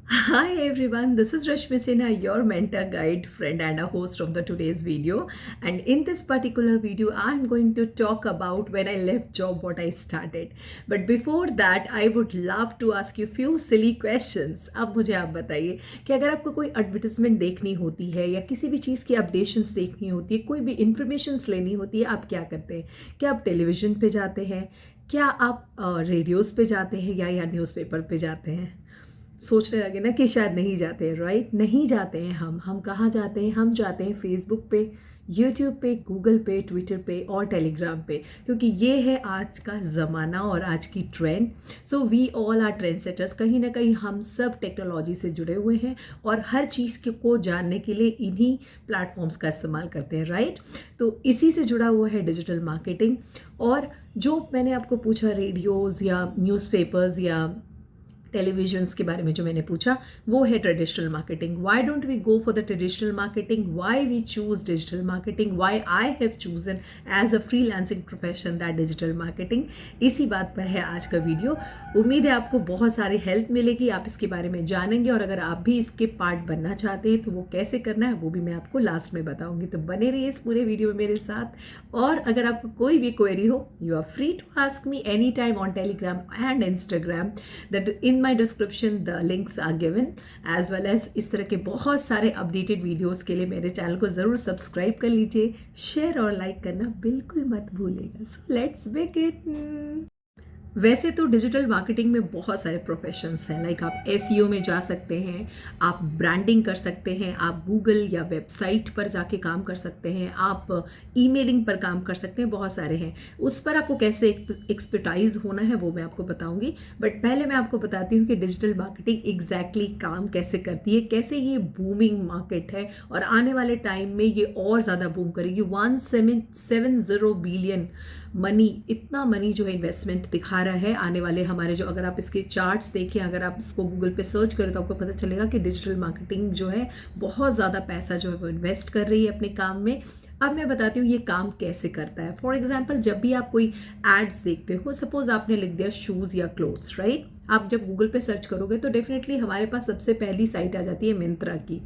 Hi everyone, this is Rashmi Sinha, your mentor, guide, friend, and a host of the today's video. And in this particular video, I'm going to talk about when I left job, what I started. But before that, I would love to ask you few silly questions. अब मुझे आप बताइए कि अगर आपको कोई advertisement देखनी होती है या किसी भी चीज़ की अपडेशंस देखनी होती है, कोई भी इंफॉर्मेशंस लेनी होती है, आप क्या करते हैं? क्या आप टेलीविजन पे जाते हैं? क्या आप रेडियोज़ पे जाते हैं या न्यूज़पेपर पे जाते हैं? सोचने लगे ना कि शायद नहीं जाते हैं, राइट? नहीं जाते हैं हम कहाँ जाते हैं? हम जाते हैं फेसबुक पे, यूट्यूब पे, गूगल पे, ट्विटर पे और टेलीग्राम पे, क्योंकि ये है आज का ज़माना और आज की trend. So we all are trend setters. कहीं ना कहीं हम सब टेक्नोलॉजी से जुड़े हुए हैं और हर चीज़ को जानने के लिए इन्हीं प्लेटफॉर्म्स का इस्तेमाल करते हैं, राइट? तो इसी से जुड़ा हुआ है डिजिटल मार्केटिंग। और जो मैंने आपको पूछा रेडियोज़ या न्यूज़पेपर्स या टेलीविजन्स के बारे में जो मैंने पूछा, वो है traditional marketing. Why don't we go for the traditional marketing? Why we choose digital marketing? Why I have chosen as a freelancing profession that digital marketing? इसी बात पर है आज का वीडियो। उम्मीद है आपको बहुत सारी हेल्प मिलेगी, आप इसके बारे में जानेंगे, और अगर आप भी इसके पार्ट बनना चाहते हैं तो वो कैसे करना है वो भी मैं आपको लास्ट में बताऊंगी। तो बने रहिए इस पूरे वीडियो में मेरे साथ। और अगर आपको कोई भी क्वेरी हो, you are free to ask me any time on Telegram and Instagram. That in my description the links are given, as well as इस तरह के बहुत सारे अपडेटेड वीडियोस के लिए मेरे चैनल को ज़रूर सब्सक्राइब कर लीजिए। शेयर और लाइक करना बिल्कुल मत भूलिएगा। So let's begin. वैसे तो डिजिटल मार्केटिंग में बहुत सारे प्रोफेशंस हैं, लाइक आप एसईओ में जा सकते हैं, आप ब्रांडिंग कर सकते हैं, आप गूगल या वेबसाइट पर जाके काम कर सकते हैं, आप ईमेलिंग पर काम कर सकते हैं, बहुत सारे हैं। उस पर आपको कैसे एक्सपर्टाइज होना है वो मैं आपको बताऊंगी। बट पहले मैं आपको बताती हूँ कि डिजिटल मार्केटिंग एग्जैक्टली काम कैसे करती है, कैसे ये बूमिंग मार्केट है और आने वाले टाइम में ये और ज़्यादा बूम करेगी। 170 बिलियन मनी, इतना मनी जो है इन्वेस्टमेंट दिखा रहा है आने वाले हमारे जो, अगर आप इसके चार्ट्स देखें, अगर आप इसको गूगल पे सर्च करें तो आपको पता चलेगा कि डिजिटल मार्केटिंग जो है बहुत ज़्यादा पैसा जो है वो इन्वेस्ट कर रही है अपने काम में। अब मैं बताती हूँ ये काम कैसे करता है। फॉर एग्जाम्पल, जब भी आप कोई एड्स देखते हो, सपोज आपने लिख दिया शूज़ या क्लोथ्स, राइट? आप जब गूगल पे सर्च करोगे तो डेफिनेटली हमारे पास सबसे पहली साइट आ जाती है मिंत्रा की।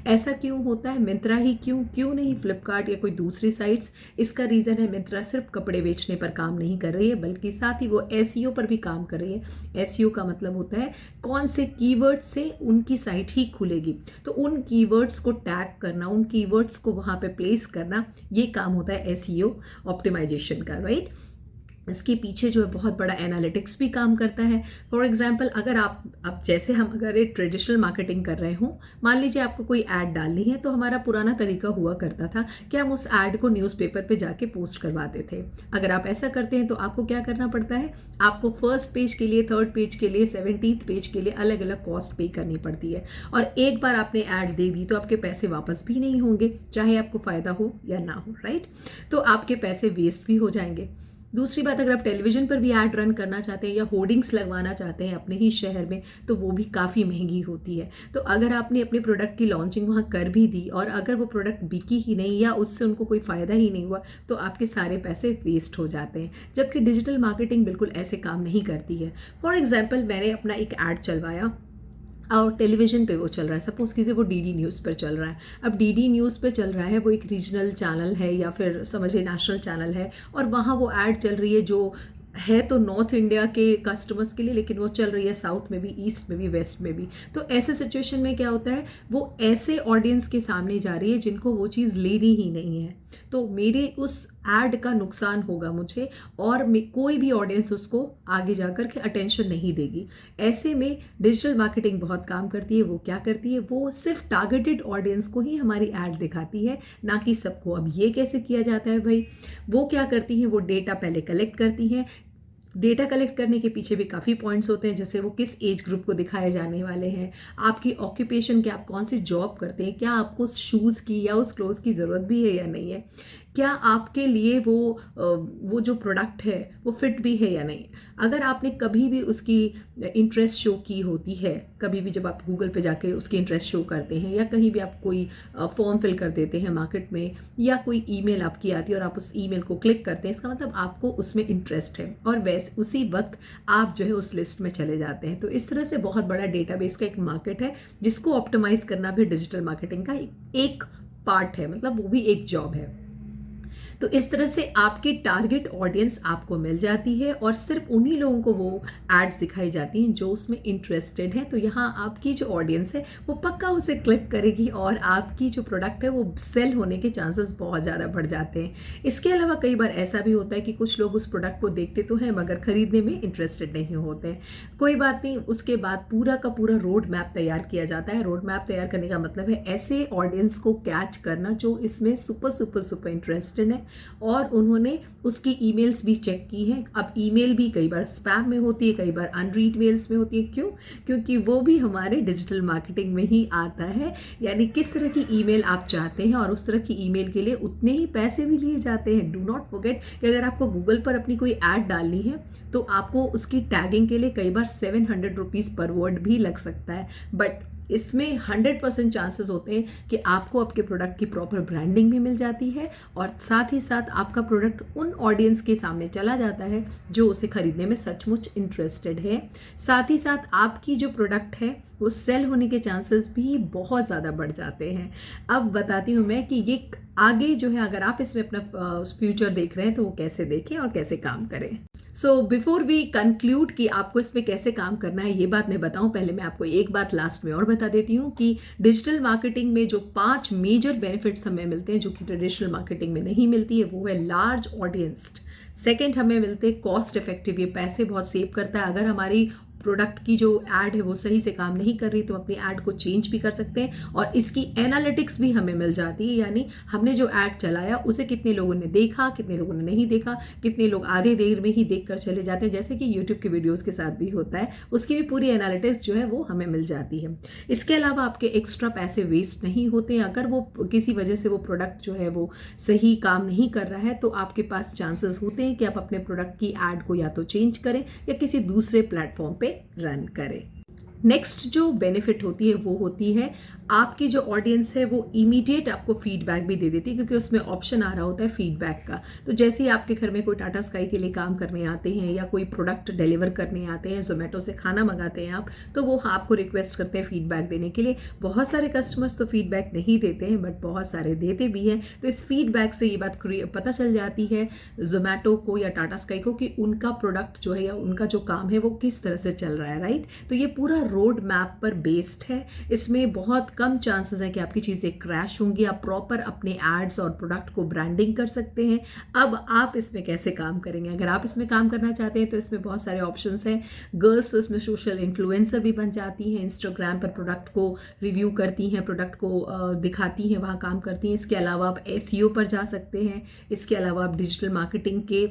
ऐसा क्यों होता है? मिंत्रा ही क्यों नहीं फ्लिपकार्ट या कोई दूसरी साइट्स? इसका रीज़न है मिंत्रा सिर्फ कपड़े बेचने पर काम नहीं कर रही है, बल्कि साथ ही वो एसईओ पर भी काम कर रही है। एसईओ का मतलब होता है कौन से कीवर्ड से उनकी साइट ही खुलेगी, तो उन कीवर्ड्स को टैग करना, उन कीवर्ड्स को वहाँ पे प्लेस करना, ये काम होता है एसईओ ऑप्टिमाइजेशन का, राइट? इसके पीछे जो है बहुत बड़ा एनालिटिक्स भी काम करता है। फॉर एग्जाम्पल, अगर आप जैसे हम अगर एक ट्रेडिशनल मार्केटिंग कर रहे हों, मान लीजिए आपको कोई ऐड डालनी है, तो हमारा पुराना तरीका हुआ करता था कि हम उस ऐड को न्यूज़पेपर पे जाके पोस्ट करवाते थे। अगर आप ऐसा करते हैं तो आपको क्या करना पड़ता है? आपको फर्स्ट पेज के लिए, थर्ड पेज के लिए, 17th पेज के लिए अलग अलग कॉस्ट पे करनी पड़ती है। और एक बार आपने ऐड दे दी तो आपके पैसे वापस भी नहीं होंगे, चाहे आपको फ़ायदा हो या ना हो, राइट? तो आपके पैसे वेस्ट भी हो जाएंगे। दूसरी बात, अगर आप टेलीविजन पर भी ऐड रन करना चाहते हैं या होर्डिंग्स लगवाना चाहते हैं अपने ही शहर में, तो वो भी काफ़ी महंगी होती है। तो अगर आपने अपने प्रोडक्ट की लॉन्चिंग वहाँ कर भी दी और अगर वो प्रोडक्ट बिकी ही नहीं या उससे उनको कोई फ़ायदा ही नहीं हुआ, तो आपके सारे पैसे वेस्ट हो जाते हैं। जबकि डिजिटल मार्केटिंग बिल्कुल ऐसे काम नहीं करती है। फॉर एग्जाम्पल, मैंने अपना एक ऐड चलवाया और टेलीविजन पे वो चल रहा है, सपोज कीजिए वो डीडी न्यूज़ पर चल रहा है। अब डीडी न्यूज़ पे चल रहा है, वो एक रीजनल चैनल है या फिर समझिए नेशनल चैनल है, और वहाँ वो ऐड चल रही है जो है तो नॉर्थ इंडिया के कस्टमर्स के लिए, लेकिन वो चल रही है साउथ में भी, ईस्ट में भी, वेस्ट में भी। तो ऐसे सिचुएशन में क्या होता है, वो ऐसे ऑडियंस के सामने जा रही है जिनको वो चीज़ लेनी ही नहीं है, तो मेरे उस ऐड का नुकसान होगा मुझे, और कोई भी ऑडियंस उसको आगे जाकर के अटेंशन नहीं देगी। ऐसे में डिजिटल मार्केटिंग बहुत काम करती है। वो क्या करती है, वो सिर्फ टारगेटेड ऑडियंस को ही हमारी ऐड दिखाती है, ना कि सबको। अब ये कैसे किया जाता है भाई? वो क्या करती है, वो डेटा पहले कलेक्ट करती हैं। डेटा कलेक्ट करने के पीछे भी काफ़ी पॉइंट्स होते हैं, जैसे वो किस एज ग्रुप को दिखाए जाने वाले हैं, आपकी ऑक्यूपेशन, क्या आप कौन सी जॉब करते हैं, क्या आपको उस शूज़ की या उस क्लोथ्स की ज़रूरत भी है या नहीं है, क्या आपके लिए वो जो प्रोडक्ट है वो फिट भी है या नहीं। अगर आपने कभी भी उसकी इंटरेस्ट शो की होती है, कभी भी जब आप गूगल पे जाके उसकी इंटरेस्ट शो करते हैं या कहीं भी आप कोई फॉर्म फिल कर देते हैं मार्केट में, या कोई ईमेल आपकी आती है और आप उस ईमेल को क्लिक करते हैं, इसका मतलब आपको उसमें इंटरेस्ट है और वैसे उसी वक्त आप जो है उस लिस्ट में चले जाते हैं। तो इस तरह से बहुत बड़ा डेटाबेस का एक मार्केट है जिसको ऑप्टिमाइज करना भी डिजिटल मार्केटिंग का एक पार्ट है, मतलब वो भी एक जॉब है। तो इस तरह से आपकी टारगेट ऑडियंस आपको मिल जाती है और सिर्फ उन्हीं लोगों को वो एड्स दिखाई जाती हैं जो उसमें इंटरेस्टेड है। तो यहाँ आपकी जो ऑडियंस है वो पक्का उसे क्लिक करेगी और आपकी जो प्रोडक्ट है वो सेल होने के चांसेस बहुत ज़्यादा बढ़ जाते हैं। इसके अलावा कई बार ऐसा भी होता है कि कुछ लोग उस प्रोडक्ट को देखते तो हैं मगर खरीदने में इंटरेस्टेड नहीं होते हैं। कोई बात नहीं, उसके बाद पूरा का पूरा रोड मैप तैयार किया जाता है। रोड मैप तैयार करने का मतलब है ऐसे ऑडियंस को कैच करना जो इसमें सुपर सुपर सुपर इंटरेस्टेड है और उन्होंने उसकी ईमेल्स भी चेक की हैं। अब ईमेल भी कई बार स्पैम में होती है, कई बार अनरीड मेल्स में होती है। क्यों? क्योंकि वो भी हमारे डिजिटल मार्केटिंग में ही आता है। यानी किस तरह की ईमेल आप चाहते हैं और उस तरह की ईमेल के लिए उतने ही पैसे भी लिए जाते हैं। डू नॉट फॉरगेट कि अगर आपको गूगल पर अपनी कोई ऐड डालनी है तो आपको उसकी टैगिंग के लिए कई बार 700 रुपीज़ पर वर्ड भी लग सकता है। बट इसमें 100% चांसेस होते हैं कि आपको आपके प्रोडक्ट की प्रॉपर ब्रांडिंग भी मिल जाती है और साथ ही साथ आपका प्रोडक्ट उन ऑडियंस के सामने चला जाता है जो उसे खरीदने में सचमुच इंटरेस्टेड है। साथ ही साथ आपकी जो प्रोडक्ट है वो सेल होने के चांसेस भी बहुत ज़्यादा बढ़ जाते हैं। अब बताती हूँ मैं कि ये आगे जो है अगर आप इसमें अपना फ्यूचर देख रहे हैं तो वो कैसे देखें और कैसे काम करें। सो बिफोर वी कंक्लूड कि आपको इसमें कैसे काम करना है ये बात मैं बताऊं, पहले मैं आपको एक बात लास्ट में और बता देती हूँ कि डिजिटल मार्केटिंग में जो 5 मेजर बेनिफिट्स हमें मिलते हैं जो कि ट्रेडिशनल मार्केटिंग में नहीं मिलती है, वो है लार्ज ऑडियंस। सेकेंड, हमें मिलते हैं कॉस्ट इफेक्टिव, ये पैसे बहुत सेव करता है। अगर हमारी प्रोडक्ट की जो ऐड है वो सही से काम नहीं कर रही तो अपनी ऐड को चेंज भी कर सकते हैं और इसकी एनालिटिक्स भी हमें मिल जाती है। यानी हमने जो ऐड चलाया उसे कितने लोगों ने देखा, कितने लोगों ने नहीं देखा, कितने लोग आधे देर में ही देख कर चले जाते हैं, जैसे कि यूट्यूब के वीडियोज़ के साथ भी होता है। उसकी भी पूरी एनालिटिक्स जो है वो हमें मिल जाती है। इसके अलावा आपके एक्स्ट्रा पैसे वेस्ट नहीं होते हैं। अगर वो किसी वजह से वो प्रोडक्ट जो है वो सही काम नहीं कर रहा है तो आपके पास चांसेस होते हैं कि आप अपने प्रोडक्ट की ऐड को या तो चेंज करें या किसी दूसरे प्लेटफॉर्म पे रन करें। नेक्स्ट जो बेनिफिट होती है वो होती है आपकी जो ऑडियंस है वो इमीडिएट आपको फीडबैक भी दे देती है, क्योंकि उसमें ऑप्शन आ रहा होता है फीडबैक का। तो जैसे ही आपके घर में कोई टाटा स्काई के लिए काम करने आते हैं या कोई प्रोडक्ट डिलीवर करने आते हैं, जोमेटो से खाना मंगाते हैं आप, तो वो आपको रिक्वेस्ट करते हैं फीडबैक देने के लिए। बहुत सारे कस्टमर्स तो फीडबैक नहीं देते हैं बट बहुत सारे देते भी हैं। तो इस फीडबैक से ये बात पता चल जाती है जोमेटो को या टाटा स्काई को कि उनका प्रोडक्ट जो है या उनका जो काम है वो किस तरह से चल रहा है, राइट। तो ये पूरा रोड मैप पर बेस्ड है। इसमें बहुत कम चांसेस है कि आपकी चीज़ें क्रैश होंगी। आप प्रॉपर अपने एड्स और प्रोडक्ट को ब्रांडिंग कर सकते हैं। अब आप इसमें कैसे काम करेंगे? अगर आप इसमें काम करना चाहते हैं तो इसमें बहुत सारे ऑप्शंस हैं। गर्ल्स तो इसमें सोशल इन्फ्लुएंसर भी बन जाती हैं, इंस्टाग्राम पर प्रोडक्ट को रिव्यू करती हैं, प्रोडक्ट को दिखाती हैं, वहाँ काम करती हैं। इसके अलावा आप एसईओ पर जा सकते हैं। इसके अलावा आप डिजिटल मार्केटिंग के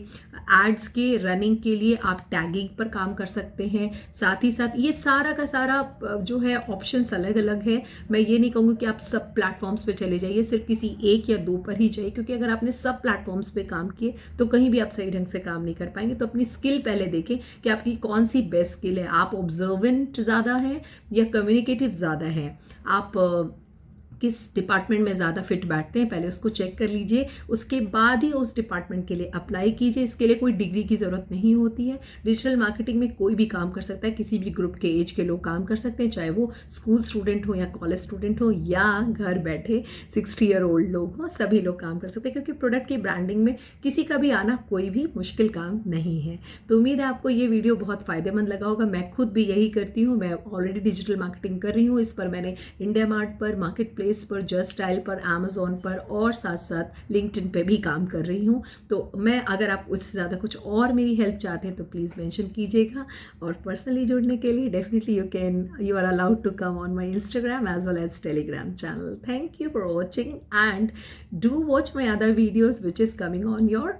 एड्स के रनिंग के लिए आप टैगिंग पर काम कर सकते हैं। साथ ही साथ ये सारा का सारा जो है ऑप्शंस अलग अलग है। मैं ये नहीं कहूँगी कि आप सब प्लेटफॉर्म्स पे चले जाइए, सिर्फ किसी एक या दो पर ही जाइए, क्योंकि अगर आपने सब प्लेटफॉर्म्स पे काम किए तो कहीं भी आप सही ढंग से काम नहीं कर पाएंगे। तो अपनी स्किल पहले देखें कि आपकी कौन सी बेस्ट स्किल है। आप ऑब्जर्वेंट ज़्यादा हैं या कम्युनिकेटिव ज़्यादा हैं, आप किस डिपार्टमेंट में ज़्यादा फिट बैठते हैं, पहले उसको चेक कर लीजिए। उसके बाद ही उस डिपार्टमेंट के लिए अप्लाई कीजिए। इसके लिए कोई डिग्री की ज़रूरत नहीं होती है। डिजिटल मार्केटिंग में कोई भी काम कर सकता है, किसी भी ग्रुप के एज के लोग काम कर सकते हैं, चाहे वो स्कूल स्टूडेंट हो या कॉलेज स्टूडेंट हो या घर बैठे 60 ईयर ओल्ड लोग हों, सभी लोग काम कर सकते हैं, क्योंकि प्रोडक्ट की ब्रांडिंग में किसी का भी आना कोई भी मुश्किल काम नहीं है। तो उम्मीद है आपको ये वीडियो बहुत फ़ायदेमंद लगा होगा। मैं खुद भी यही करती हूँ। मैं ऑलरेडी डिजिटल मार्केटिंग कर रही हूँ। इस पर मैंने इंडिया मार्ट पर, मार्केट प्लेस पर, जस्ट स्टाइल पर, अमेजोन पर और साथ साथ लिंक्डइन पे भी काम कर रही हूँ। तो मैं अगर आप उससे ज़्यादा कुछ और मेरी हेल्प चाहते हैं तो प्लीज़ मेंशन कीजिएगा। और पर्सनली जुड़ने के लिए definitely you are allowed to come on my Instagram as well as Telegram channel. Thank you for watching and do watch my other videos which is coming on your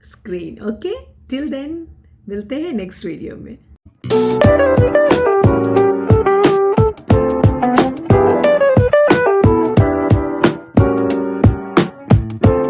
screen. Okay, till then मिलते हैं next video में।